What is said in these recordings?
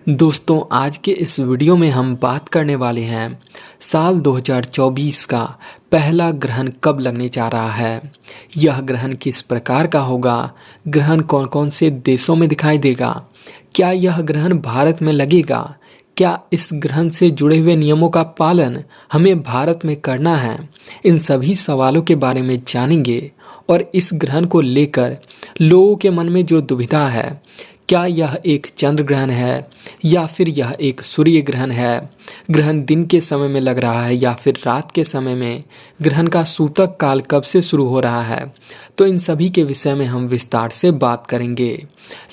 दोस्तों आज के इस वीडियो में हम बात करने वाले हैं साल 2024 का पहला ग्रहण कब लगने जा रहा है। यह ग्रहण किस प्रकार का होगा, ग्रहण कौन कौन से देशों में दिखाई देगा, क्या यह ग्रहण भारत में लगेगा, क्या इस ग्रहण से जुड़े हुए नियमों का पालन हमें भारत में करना है। इन सभी सवालों के बारे में जानेंगे और इस ग्रहण को लेकर लोगों के मन में जो दुविधा है, क्या यह एक चंद्र ग्रहण है या फिर यह एक सूर्य ग्रहण है, ग्रहण दिन के समय में लग रहा है या फिर रात के समय में, ग्रहण का सूतक काल कब से शुरू हो रहा है, तो इन सभी के विषय में हम विस्तार से बात करेंगे।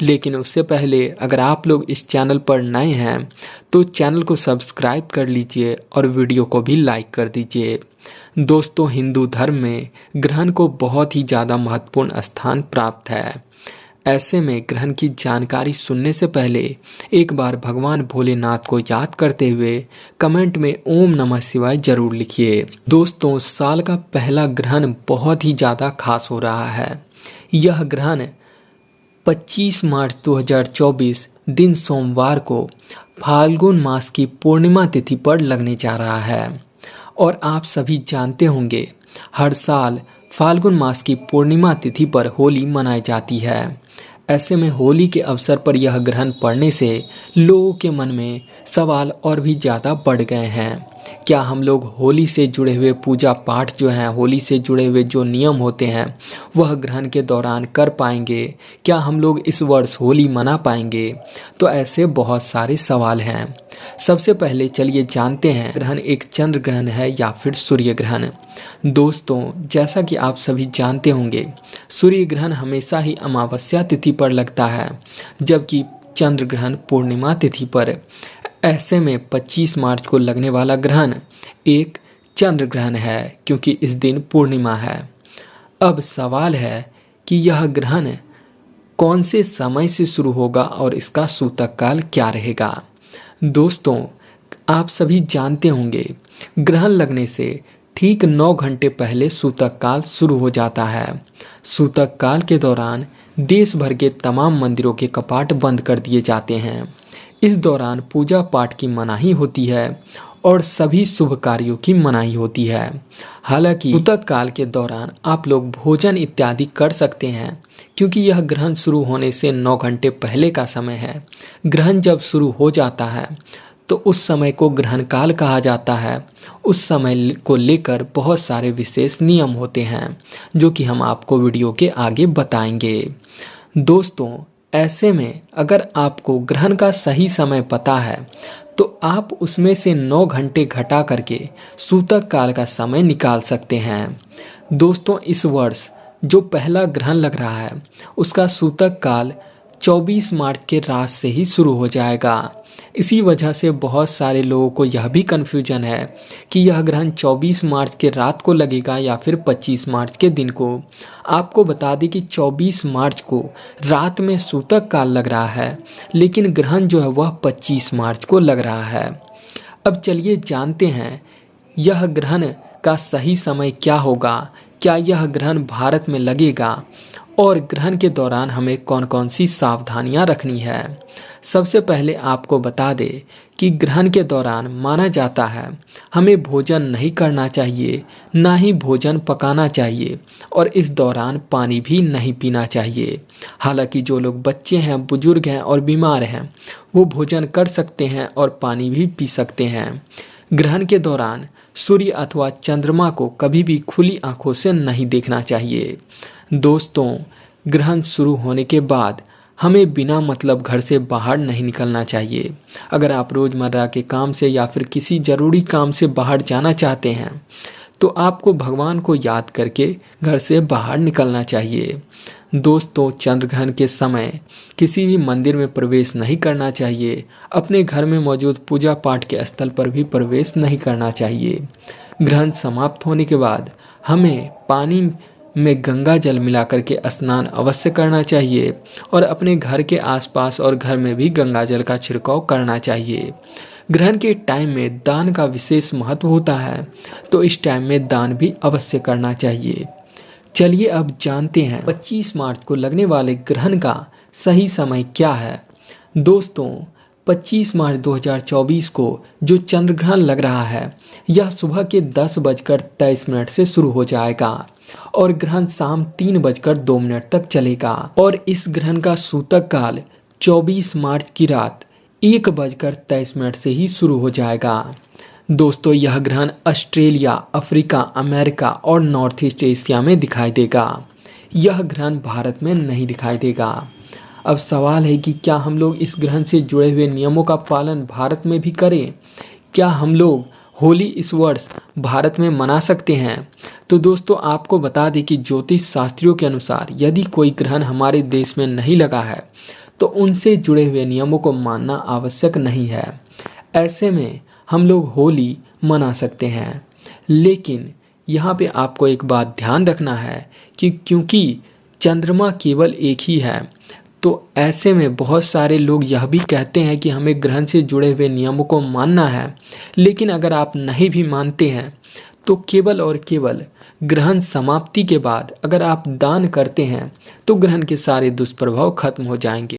लेकिन उससे पहले अगर आप लोग इस चैनल पर नए हैं तो चैनल को सब्सक्राइब कर लीजिए और वीडियो को भी लाइक कर दीजिए। दोस्तों हिंदू धर्म में ग्रहण को बहुत ही ज़्यादा महत्वपूर्ण स्थान प्राप्त है। ऐसे में ग्रहण की जानकारी सुनने से पहले एक बार भगवान भोलेनाथ को याद करते हुए कमेंट में ओम नमः शिवाय जरूर लिखिए। दोस्तों साल का पहला ग्रहण बहुत ही ज़्यादा खास हो रहा है। यह ग्रहण 25 मार्च 2024 दिन सोमवार को फाल्गुन मास की पूर्णिमा तिथि पर लगने जा रहा है। और आप सभी जानते होंगे हर साल फाल्गुन मास की पूर्णिमा तिथि पर होली मनाई जाती है। ऐसे में होली के अवसर पर यह ग्रहण पड़ने से लोगों के मन में सवाल और भी ज़्यादा बढ़ गए हैं। क्या हम लोग होली से जुड़े हुए पूजा पाठ जो हैं, होली से जुड़े हुए जो नियम होते हैं वह ग्रहण के दौरान कर पाएंगे, क्या हम लोग इस वर्ष होली मना पाएंगे। तो ऐसे बहुत सारे सवाल हैं। सबसे पहले चलिए जानते हैं ग्रहण एक चंद्र ग्रहण है या फिर सूर्य ग्रहण। दोस्तों जैसा कि आप सभी जानते होंगे सूर्य ग्रहण हमेशा ही अमावस्या तिथि पर लगता है, जबकि चंद्र ग्रहण पूर्णिमा तिथि पर। ऐसे में 25 मार्च को लगने वाला ग्रहण एक चंद्र ग्रहण है क्योंकि इस दिन पूर्णिमा है। अब सवाल है कि यह ग्रहण कौन से समय से शुरू होगा और इसका सूतक काल क्या रहेगा। दोस्तों आप सभी जानते होंगे ग्रहण लगने से ठीक 9 घंटे पहले सूतक काल शुरू हो जाता है। सूतक काल के दौरान देश भर के तमाम मंदिरों के कपाट बंद कर दिए जाते हैं। इस दौरान पूजा पाठ की मनाही होती है और सभी शुभ कार्यों की मनाही होती है। हालांकि सूतक काल के दौरान आप लोग भोजन इत्यादि कर सकते हैं क्योंकि यह ग्रहण शुरू होने से 9 घंटे पहले का समय है। ग्रहण जब शुरू हो जाता है तो उस समय को ग्रहण काल कहा जाता है। उस समय को लेकर बहुत सारे विशेष नियम होते हैं जो कि हम आपको वीडियो के आगे बताएंगे। दोस्तों ऐसे में अगर आपको ग्रहण का सही समय पता है तो आप उसमें से 9 घंटे घटा करके सूतक काल का समय निकाल सकते हैं। दोस्तों इस वर्ष जो पहला ग्रहण लग रहा है उसका सूतक काल 24 मार्च के रात से ही शुरू हो जाएगा। इसी वजह से बहुत सारे लोगों को यह भी कन्फ्यूजन है कि यह ग्रहण 24 मार्च के रात को लगेगा या फिर 25 मार्च के दिन को। आपको बता दें कि 24 मार्च को रात में सूतक काल लग रहा है, लेकिन ग्रहण जो है वह 25 मार्च को लग रहा है। अब चलिए जानते हैं यह ग्रहण का सही समय क्या होगा, क्या यह ग्रहण भारत में लगेगा और ग्रहण के दौरान हमें कौन कौन सी सावधानियां रखनी है। सबसे पहले आपको बता दें कि ग्रहण के दौरान माना जाता है हमें भोजन नहीं करना चाहिए, ना ही भोजन पकाना चाहिए और इस दौरान पानी भी नहीं पीना चाहिए। हालांकि जो लोग बच्चे हैं, बुजुर्ग हैं और बीमार हैं वो भोजन कर सकते हैं और पानी भी पी सकते हैं। ग्रहण के दौरान सूर्य अथवा चंद्रमा को कभी भी खुली आंखों से नहीं देखना चाहिए। दोस्तों ग्रहण शुरू होने के बाद हमें बिना मतलब घर से बाहर नहीं निकलना चाहिए। अगर आप रोज़मर्रा के काम से या फिर किसी ज़रूरी काम से बाहर जाना चाहते हैं तो आपको भगवान को याद करके घर से बाहर निकलना चाहिए। दोस्तों चंद्र ग्रहण के समय किसी भी मंदिर में प्रवेश नहीं करना चाहिए। अपने घर में मौजूद पूजा पाठ के स्थल पर भी प्रवेश नहीं करना चाहिए। ग्रहण समाप्त होने के बाद हमें पानी में गंगा जल मिलाकर के स्नान अवश्य करना चाहिए और अपने घर के आसपास और घर में भी गंगा जल का छिड़काव करना चाहिए। ग्रहण के टाइम में दान का विशेष महत्व होता है तो इस टाइम में दान भी अवश्य करना चाहिए। चलिए अब जानते हैं 25 मार्च को लगने वाले ग्रहण का सही समय क्या है। दोस्तों 25 मार्च 2024 को जो चंद्र ग्रहण लग रहा है यह सुबह के 10:23 से शुरू हो जाएगा और ग्रहण शाम 3:02 तक चलेगा और इस ग्रहण का सूतक काल 24 मार्च की रात 1:23 से ही शुरू हो जाएगा। दोस्तों, यह ग्रहण ऑस्ट्रेलिया, अफ्रीका, अमेरिका और नॉर्थ ईस्ट एशिया में दिखाई देगा। यह ग्रहण भारत में नहीं दिखाई देगा। अब सवाल है कि क्या हम लोग इस ग्रहण से जुड़े हुए नियमों का पालन भारत में भी करें? क्या हम लोग होली इस वर्ष भारत में मना सकते हैं? तो दोस्तों, आपको बता दें कि ज्योतिष शास्त्रियों के अनुसार यदि कोई ग्रहण हमारे देश में नहीं लगा है तो उनसे जुड़े हुए नियमों को मानना आवश्यक नहीं है। ऐसे में हम लोग होली मना सकते हैं। लेकिन यहाँ पे आपको एक बात ध्यान रखना है कि क्योंकि चंद्रमा केवल एक ही है, तो ऐसे में बहुत सारे लोग यह भी कहते हैं कि हमें ग्रहण से जुड़े हुए नियमों को मानना है। लेकिन अगर आप नहीं भी मानते हैं तो केवल और केवल ग्रहण समाप्ति के बाद अगर आप दान करते हैं तो ग्रहण के सारे दुष्प्रभाव खत्म हो जाएंगे।